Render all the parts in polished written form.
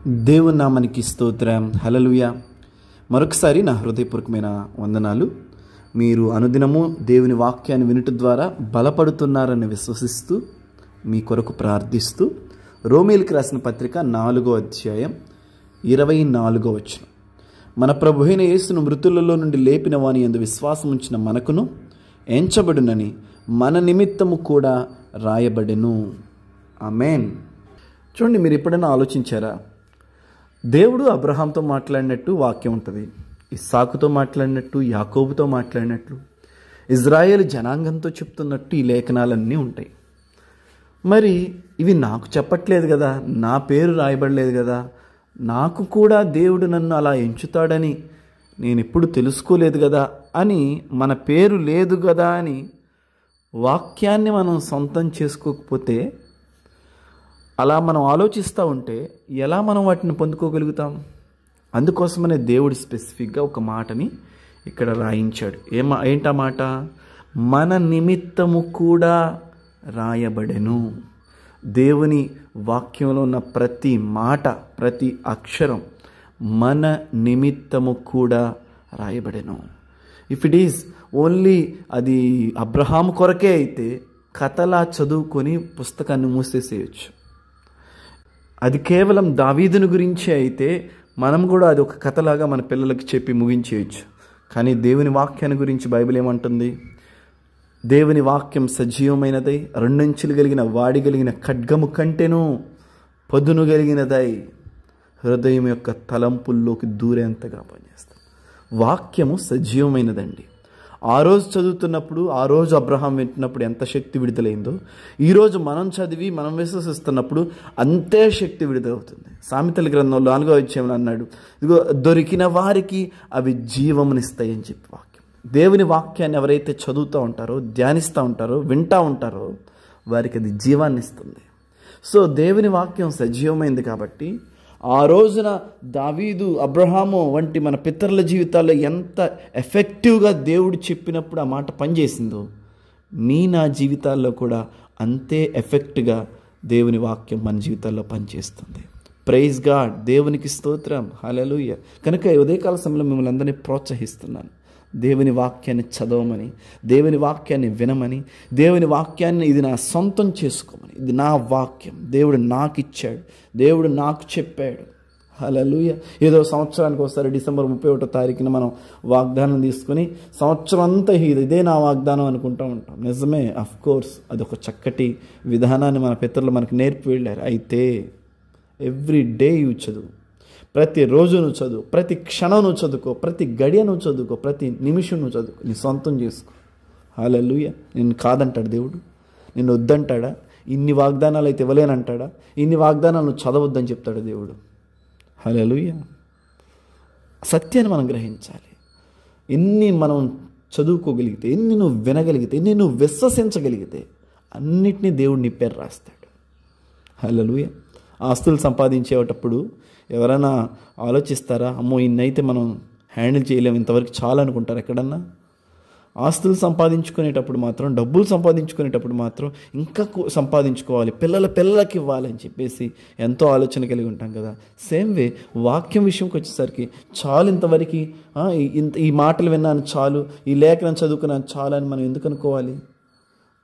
దేవుని నామానికి స్తోత్రం. హల్లెలూయా. మరొకసారి నా హృదయపూర్వకమైన వందనాలు. మీరు అనుదినము దేవుని వాక్యాన్ని వినుట ద్వారా బలపడుతున్నారని విశ్వసిస్తూ మీ కొరకు ప్రార్థిస్తూ రోమీయులకు రాసిన పత్రిక 4వ అధ్యాయం 24వ వచనం. మన ప్రభువైన యేసును మృతులలో నుండి లేపిన వాని యందు విశ్వాసం ఉంచిన మనకును ఎంచబడునని మన నిమిత్తము కూడా రాయబడెను. ఆమేన్. చూడండి, మీరు ఎప్పుడైనా ఆలోచించారా? దేవుడు అబ్రహాంతో మాట్లాడినట్టు వాక్యం ఉంటుంది, ఇస్సాకుతో మాట్లాడినట్టు, యాకోబుతో మాట్లాడినట్లు, ఇజ్రాయేల్ జనాంగంతో చెప్తున్నట్టు ఈ లేఖనాలన్నీ ఉంటాయి. మరి ఇవి నాకు చెప్పట్లేదు కదా, నా పేరు రాయబడలేదు కదా, నాకు కూడా దేవుడు నన్ను అలా ఎంచుతాడని నేను ఎప్పుడు తెలుసుకోలేదు కదా అని, మన పేరు లేదు కదా అని వాక్యాన్ని మనం సొంతం చేసుకోకపోతే, అలా మనం ఆలోచిస్తూ ఉంటే ఎలా మనం వాటిని పొందుకోగలుగుతాం? అందుకోసమనే దేవుడు స్పెసిఫిక్గా ఒక మాటని ఇక్కడ రాయించాడు. ఏంటా మాట? మన నిమిత్తము కూడా రాయబడెను. దేవుని వాక్యంలో ఉన్న ప్రతి మాట, ప్రతి అక్షరం మన నిమిత్తము కూడా రాయబడెను. ఇఫ్ ఇట్ ఈస్ ఓన్లీ అది అబ్రహాము కొరకే అయితే కథలా చదువుకొని పుస్తకాన్ని మూసేసేయచ్చు. అది కేవలం దావీదుని గురించే అయితే మనం కూడా అది ఒక కథలాగా మన పిల్లలకి చెప్పి ముగించేయచ్చు. కానీ దేవుని వాక్యాన్ని గురించి బైబిల్ ఏమంటుంది? దేవుని వాక్యం సజీవమైనదై, రెండంచులు కలిగిన వాడి కలిగిన ఖడ్గము కంటేనూ పదును కలిగినదై, హృదయం యొక్క తలంపుల్లోకి దూరేంతగా పనిచేస్తుంది. వాక్యము సజీవమైనదండి. ఆ రోజు చదువుతున్నప్పుడు, ఆ రోజు అబ్రహాం వింటున్నప్పుడు ఎంత శక్తి విడుదలైందో, ఈరోజు మనం చదివి మనం విశ్వసిస్తున్నప్పుడు అంతే శక్తి విడుదలవుతుంది. సామెతల గ్రంథంలో 4వ అధ్యాయంలో అన్నాడు, ఇదిగో దొరికిన వారికి అవి జీవమునిస్తాయని చెప్పి వాక్యం. దేవుని వాక్యాన్ని ఎవరైతే చదువుతూ ఉంటారో, ధ్యానిస్తూ ఉంటారో, వింటూ ఉంటారో వారికి అది జీవాన్ని ఇస్తుంది. సో దేవుని వాక్యం సజీవమైంది కాబట్టి ఆ రోజున దావీదు, అబ్రహాము వంటి మన పితరుల జీవితాల్లో ఎంత ఎఫెక్టివ్గా దేవుడు చెప్పినప్పుడు ఆ మాట పనిచేసిందో, నా జీవితాల్లో కూడా అంతే ఎఫెక్ట్గా దేవుని వాక్యం మన జీవితాల్లో పనిచేస్తుంది. Praise God. దేవునికి స్తోత్రం. హల్లెలూయా. కనుక ఉదయకాల సమయంలో మిమ్మల్ని అందరినీ ప్రోత్సహిస్తున్నాను. దేవుని వాక్యాన్ని చదవమని, దేవుని వాక్యాన్ని వినమని, దేవుని వాక్యాన్ని ఇది నా సొంతం చేసుకోమని. ఇది నా వాక్యం, దేవుడు నాకు ఇచ్చాడు, దేవుడు నాకు చెప్పాడు. హల్లెలూయా. ఏదో సంవత్సరానికి ఒకసారి డిసెంబర్ 31వ తారీఖున మనం వాగ్దానం తీసుకుని సంవత్సరం అంతా ఇదే నా వాగ్దానం అనుకుంటూ ఉంటాం. నిజమే, అఫ్ కోర్స్ అదొక చక్కటి విధానాన్ని మన పితరులు మనకు నేర్పి వెళ్ళారు. అయితే ఎవ్రీ డే చదువు, ప్రతిరోజు నువ్వు చదువు, ప్రతి క్షణం నువ్వు చదువుకో, ప్రతి గడియ నువ్వు చదువుకో, ప్రతి నిమిషం నువ్వు చదువుకో, నీ సొంతం చేసుకో. హల్లెలూయా. నిన్ను కాదంటాడు దేవుడు, నిన్ను వద్దంటాడా? ఇన్ని వాగ్దానాలు అయితే ఇవ్వలేనంటాడా? ఇన్ని వాగ్దానాలు నువ్వు చదవద్దని చెప్తాడు దేవుడు. హల్లెలూయా. సత్యాన్ని మనం గ్రహించాలి. ఎన్ని మనం చదువుకోగలిగితే, ఎన్ని నువ్వు వినగలిగితే, ఎన్ని నువ్వు విశ్వసించగలిగితే అన్నిటినీ దేవుడు నీ పేరు రాస్తాడు. హల్లెలూయా. ఆస్తులు సంపాదించేటప్పుడు ఎవరైనా ఆలోచిస్తారా? అమ్మో ఇన్నైతే మనం హ్యాండిల్ చేయలేము, ఇంతవరకు చాలా అనుకుంటారు ఎక్కడన్నా? ఆస్తులు సంపాదించుకునేటప్పుడు మాత్రం, డబ్బులు సంపాదించుకునేటప్పుడు మాత్రం ఇంకా సంపాదించుకోవాలి, పిల్లలకి ఇవ్వాలని చెప్పేసి ఎంతో ఆలోచన కలిగి ఉంటాం కదా. సేమ్ వే వాక్యం విషయంకి వచ్చేసరికి చాలు, ఇంతవరకు ఈ మాటలు విన్నాను చాలు, ఈ లేఖనం చదువుకున్నాను చాలు అని మనం ఎందుకు అనుకోవాలి?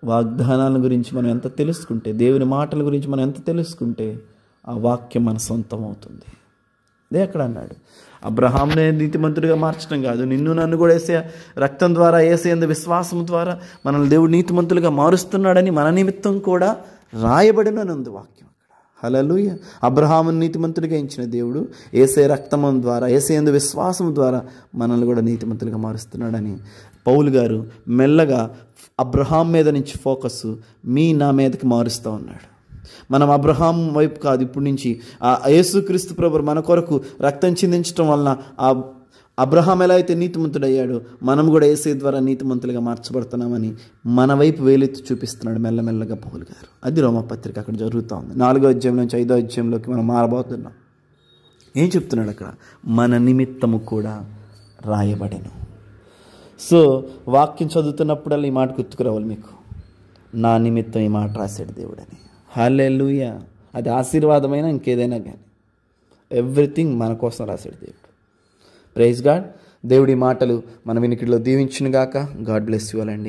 వాగ్దానాల గురించి మనం ఎంత తెలుసుకుంటే, దేవుని మాటల గురించి మనం ఎంత తెలుసుకుంటే ఆ వాక్యం మన సొంతం అవుతుంది. అదే అక్కడ అన్నాడు, అబ్రహాంనే నీతిమంతుడిగా మార్చడం కాదు, నిన్ను నన్ను కూడా యేసయ్య రక్తం ద్వారా, యేసయ్య విశ్వాసం ద్వారా మనల్ని దేవుడు నీతిమంతులుగా మారుస్తున్నాడని మన నిమిత్తం కూడా రాయబడిన ఉంది వాక్యం అక్కడ. హల్లెలూయా. అబ్రహామును నీతిమంతుడిగా ఎంచిన దేవుడు యేసయ్య రక్తము ద్వారా, యేసయ్య విశ్వాసం ద్వారా మనల్ని కూడా నీతిమంతులుగా మారుస్తున్నాడని పౌలు గారు మెల్లగా అబ్రహాం మీద నుంచి ఫోకస్ నా మీదకి మారుస్తూ ఉన్నాడు. మనం అబ్రహాం వైపు కాదు, ఇప్పటి నుంచి ఆ యేసుక్రీస్తు ప్రభువు మన కొరకు రక్తం చిందించడం వలన ఆ అబ్రహాం ఎలా అయితే నీతిమంతుడయ్యాడో మనం కూడా యేసయ్య ద్వారా నీతిమంతులుగా మార్చబడుతున్నామని మన వైపు వేలెత్తి చూపిస్తున్నాడు మెల్లమెల్లగా పౌలు గారు. అది రోమపత్రిక అక్కడ జరుగుతూ ఉంది. 4వ అధ్యాయం నుంచి 5వ అధ్యాయంలోకి మనం మారబోతున్నాం. ఏం చెప్తున్నాడు అక్కడ? మన నిమిత్తము కూడా రాయబడెను. సో వాక్యం చదువుతున్నప్పుడల్లా ఈ మాట గుర్తుకురావాలి మీకు, నా నిమిత్తం ఈ మాట రాశాడు దేవుడని. హల్లెలూయా. అది ఆశీర్వాదమైన ఇంకేదైనా కానీ ఎవ్రీథింగ్ మన కోసం రాశాడు దేవుడు. Praise God. దేవుడి మాటలు మన వినికిడిలో దీవించును గాక. గాడ్ బ్లెస్ యు ఆల్ అండి.